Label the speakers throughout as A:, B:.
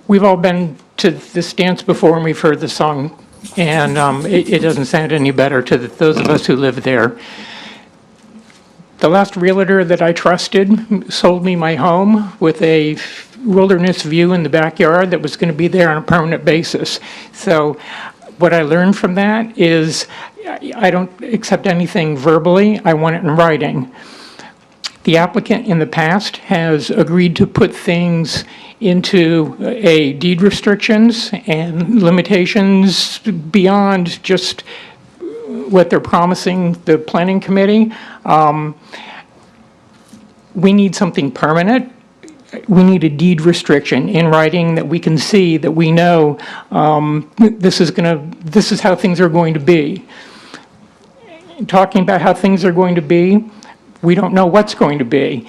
A: we've all been to this dance before and we've heard the song, and it doesn't sound any better to those of us who live there. The last realtor that I trusted sold me my home with a wilderness view in the backyard that was going to be there on a permanent basis. So what I learned from that is I don't accept anything verbally, I want it in writing. The applicant in the past has agreed to put things into a deed restrictions and limitations beyond just what they're promising the planning committee. We need something permanent. We need a deed restriction in writing that we can see, that we know this is how things are going to be. Talking about how things are going to be, we don't know what's going to be.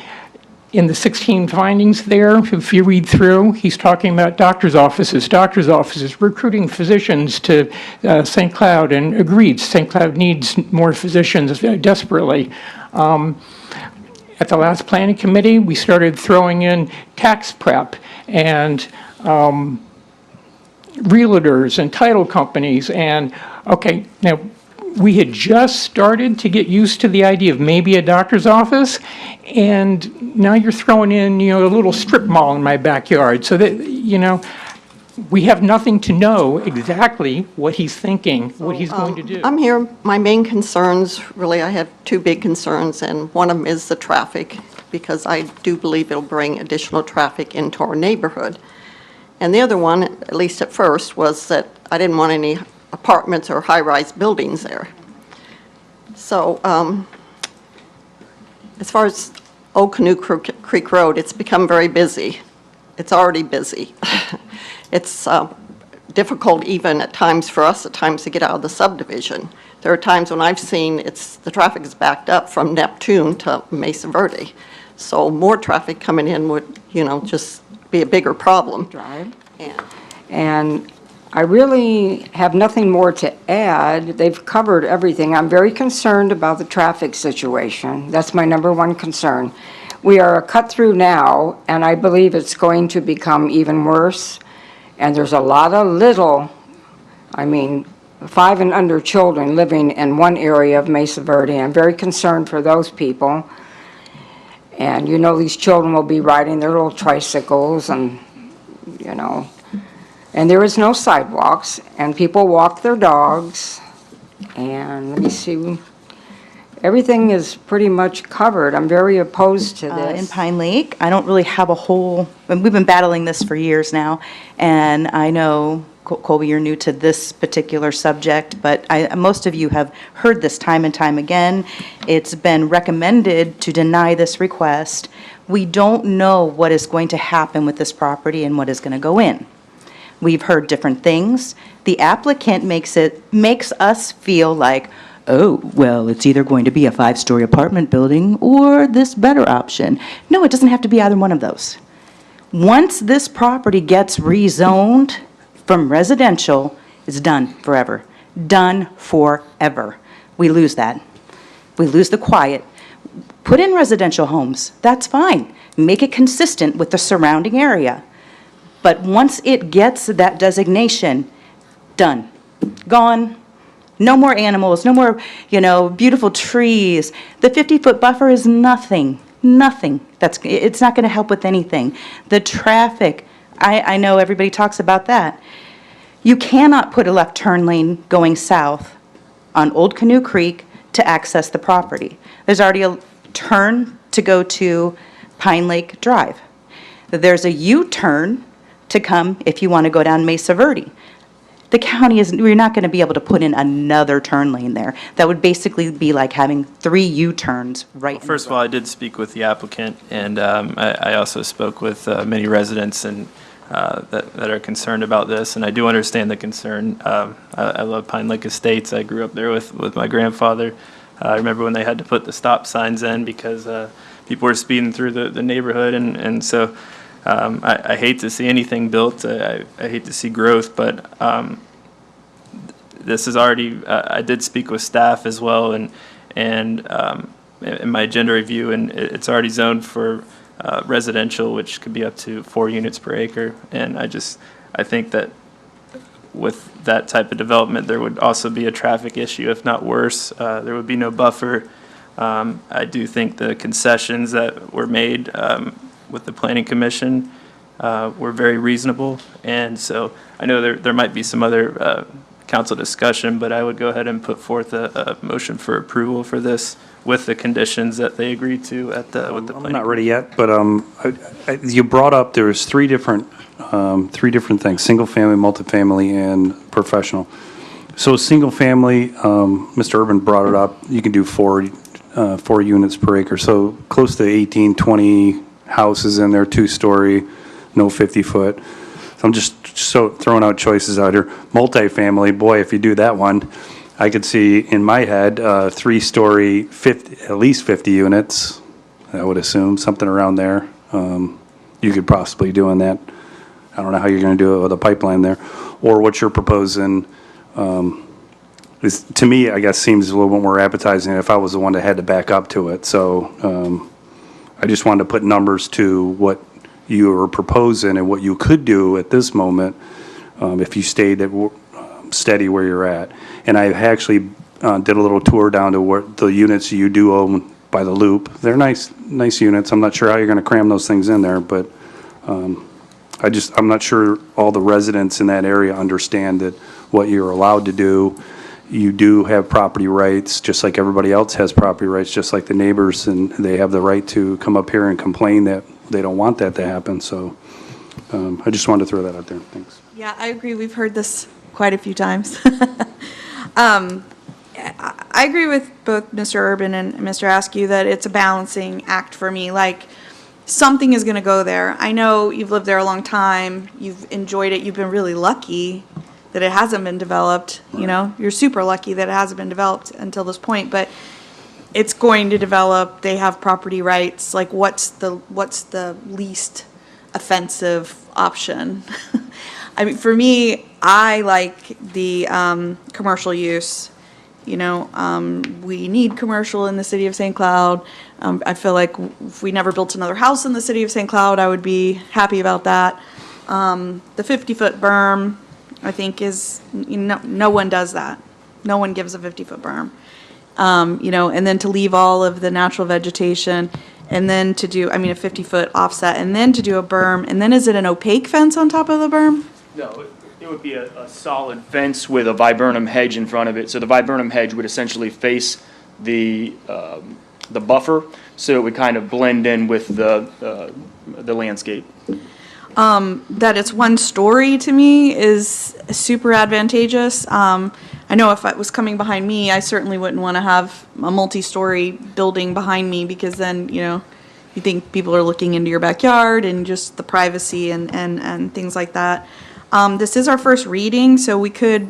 A: In the 16 findings there, if you read through, he's talking about doctor's offices, recruiting physicians to St. Cloud, and agreed, St. Cloud needs more physicians desperately. At the last planning committee, we started throwing in tax prep and realtors and title companies, and okay, now we had just started to get used to the idea of maybe a doctor's office, and now you're throwing in, a little strip mall in my backyard, so that, we have nothing to know exactly what he's thinking, what he's going to do.
B: I'm here. My main concerns, really, I have two big concerns, and one of them is the traffic, because I do believe it'll bring additional traffic into our neighborhood. And the other one, at least at first, was that I didn't want any apartments or high-rise buildings there. So as far as Old Canoe Creek Road, it's become very busy. It's already busy. It's difficult even at times for us to get out of the subdivision. There are times when I've seen the traffic is backed up from Neptune to Mesa Verde. So more traffic coming in would, just be a bigger problem.
C: Drive. And I really have nothing more to add. They've covered everything. I'm very concerned about the traffic situation. That's my number one concern. We are a cut through now, and I believe it's going to become even worse. And there's a lot of 5 and under children living in one area of Mesa Verde. I'm very concerned for those people. And these children will be riding their little tricycles and, and there is no sidewalks, and people walk their dogs. And let me see, everything is pretty much covered. I'm very opposed to this.
D: In Pine Lake, I don't really have a whole, and we've been battling this for years now, and I know, Kolby, you're new to this particular subject, but most of you have heard this time and time again. It's been recommended to deny this request. We don't know what is going to happen with this property and what is going to go in. We've heard different things. The applicant makes us feel like, oh, well, it's either going to be a 5-story apartment building or this better option. No, it doesn't have to be either one of those. Once this property gets rezoned from residential, it's done forever. Done forever. We lose that. We lose the quiet. Put in residential homes. That's fine. Make it consistent with the surrounding area. But once it gets that designation, done. Gone. No more animals, no more, beautiful trees. The 50-foot buffer is nothing, nothing. It's not going to help with anything. The traffic, I know everybody talks about that. You cannot put a left turn lane going south on Old Canoe Creek to access the property. There's already a turn to go to Pine Lake Drive. There's a U-turn to come if you want to go down Mesa Verde. The county we're not going to be able to put in another turn lane there. That would basically be like having 3 U-turns right.
E: Well, first of all, I did speak with the applicant, and I also spoke with many residents and that are concerned about this, and I do understand the concern. I love Pine Lake Estates. I grew up there with my grandfather. I remember when they had to put the stop signs in because people were speeding through the neighborhood, and so I hate to see anything built. I hate to see growth, but this is already. I did speak with staff as well, and in my agenda review, and it's already zoned for residential, which could be up to 4 units per acre. And I think that with that type of development, there would also be a traffic issue, if not worse. There would be no buffer. I do think the concessions that were made with the Planning Commission were very reasonable. And so I know there might be some other council discussion, but I would go ahead and put forth a motion for approval for this with the conditions that they agreed to with the
F: I'm
E: planning.
F: not ready yet, but you brought up there's three different things: single family, multifamily, and professional. So single family, Mr. Urban brought it up. You can do 4 units per acre, so close to 18, 20 houses in there, 2-story, no 50-foot. So I'm just throwing out choices out here. Multifamily, boy, if you do that one, I could see in my head 3-story, at least 50 units. I would assume something around there. You could possibly do in that. I don't know how you're going to do it with a pipeline there, or what you're proposing. Is, to me, I guess, seems a little bit more appetizing if I was the one that had to back up to it. So I just wanted to put numbers to what you were proposing and what you could do at this moment if you stayed steady where you're at. And I actually did a little tour down to where the units you do own by the loop. They're nice units. I'm not sure how you're going to cram those things in there, but I'm not sure all the residents in that area understand that what you're allowed to do. You do have property rights, just like everybody else has property rights, just like the neighbors, and they have the right to come up here and complain that they don't want that to happen. So I just wanted to throw that out there. Thanks.
G: Yeah, I agree. We've heard this quite a few times. I agree with both Mr. Urban and Mr. Askew that it's a balancing act for me. Like, something is going to go there. I know you've lived there a long time. You've enjoyed it. You've been really lucky that it hasn't been developed. You know, you're super lucky that it hasn't been developed until this point. But it's going to develop. They have property rights. Like, what's the least offensive option? I mean, for me, I like the commercial use. You know, we need commercial in the city of St. Cloud. I feel like if we never built another house in the city of St. Cloud, I would be happy about that. The 50-foot berm, I think, is, you know, no one does that. No one gives a 50-foot berm. You know, and then to leave all of the natural vegetation, and then to do, I mean, a 50-foot offset, and then to do a berm, and then is it an opaque fence on top of the berm?
H: No, it would be a solid fence with a viburnum hedge in front of it. So the viburnum hedge would essentially face the buffer, so it would kind of blend in with the landscape.
G: That it's 1 story to me is super advantageous. I know if it was coming behind me, I certainly wouldn't want to have a multi-story building behind me, because then, you know, you think people are looking into your backyard and just the privacy and things like that. This is our first reading, so we could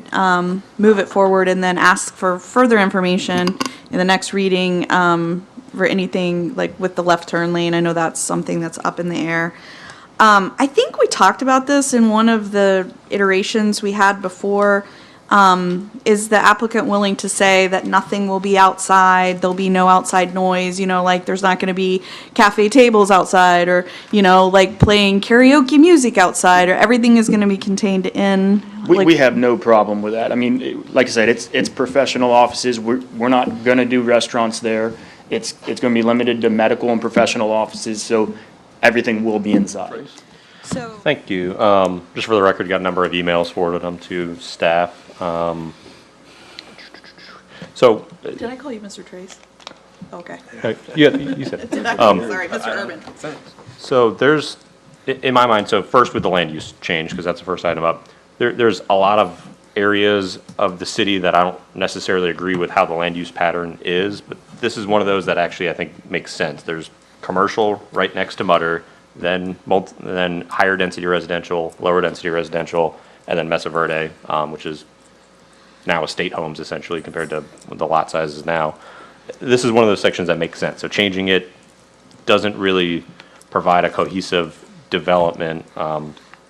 G: move it forward and then ask for further information in the next reading for anything like with the left turn lane. I know that's something that's up in the air. I think we talked about this in one of the iterations we had before. Is the applicant willing to say that nothing will be outside, there'll be no outside noise, you know, like there's not gonna be cafe tables outside, or, you know, like playing karaoke music outside, or everything is gonna be contained in?
H: We have no problem with that. I mean, like I said, it's professional offices. We're not gonna do restaurants there. It's gonna be limited to medical and professional offices, so everything will be inside.
G: So,
I: Thank you. Just for the record, got a number of emails, forwarded them to staff. So,
G: did I call you Mr. Trace? Okay.
I: yeah, you said it.
G: Sorry, Mr. Urban.
I: So there's, in my mind, so first with the land use change, because that's the first item up, there's a lot of areas of the city that I don't necessarily agree with how the land use pattern is, but this is one of those that actually I think makes sense. There's commercial right next to Mutter, then higher density residential, lower density residential, and then Mesa Verde, which is now estate homes essentially compared to what the lot size is now. This is one of those sections that makes sense. So changing it doesn't really provide a cohesive development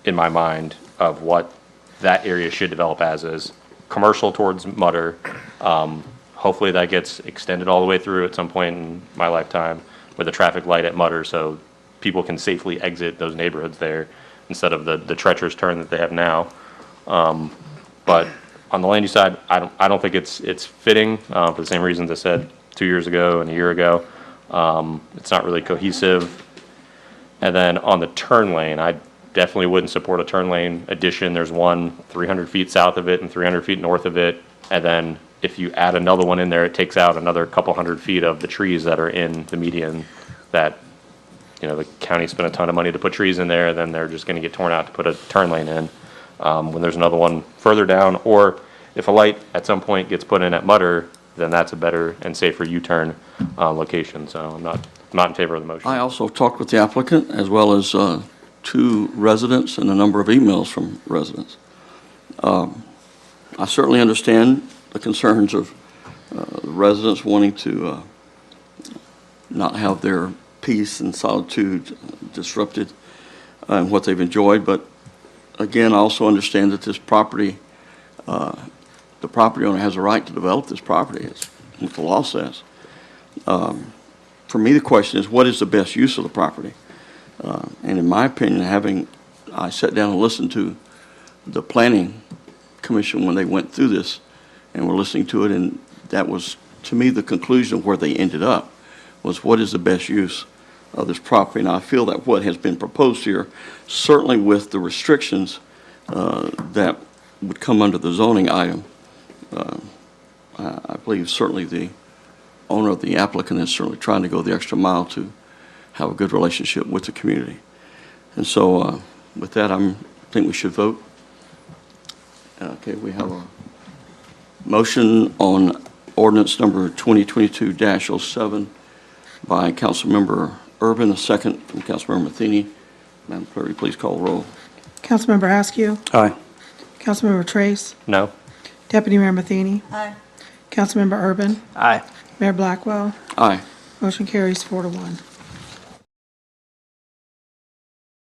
I: in my mind of what that area should develop as is. Commercial towards Mutter. Hopefully that gets extended all the way through at some point in my lifetime with a traffic light at Mutter, so people can safely exit those neighborhoods there instead of the treacherous turn that they have now. But on the land use side, I don't think it's fitting, for the same reasons I said 2 years ago and a year ago. It's not really cohesive. And then on the turn lane, I definitely wouldn't support a turn lane addition. There's one 300 feet south of it and 300 feet north of it. And then if you add another one in there, it takes out another couple hundred feet of the trees that are in the median that, you know, the county spent a ton of money to put trees in there, then they're just gonna get torn out to put a turn lane in. When there's another one further down, or if a light at some point gets put in at Mutter, then that's a better and safer U-turn, location. So I'm not in favor of the motion.
J: I also talked with the applicant as well as 2 residents and a number of emails from residents. I certainly understand the concerns of the residents wanting to not have their peace and solitude disrupted and what they've enjoyed, but again, I also understand that this property, the property owner has a right to develop this property, is what the law says. For me, the question is, what is the best use of the property? And in my opinion, I sat down and listened to the planning commission when they went through this, and we're listening to it, and that was, to me, the conclusion of where they ended up, was what is the best use of this property. And I feel that what has been proposed here, certainly with the restrictions that would come under the zoning item, I believe certainly the owner of the applicant is certainly trying to go the extra mile to have a good relationship with the community. And so with that, I think we should vote. Okay, we have a motion on ordinance number 2022-07 by Councilmember Urban, a second from Councilmember Matheny. Madam Clerk, will you please call the roll.
K: Councilmember Askew.
F: Aye.
K: Councilmember Trace.
I: No?
K: Deputy Mayor Matheny.
G: Aye.
K: Councilmember Urban.
E: Aye.
K: Mayor Blackwell.
J: Aye.
K: Motion carries 4-1.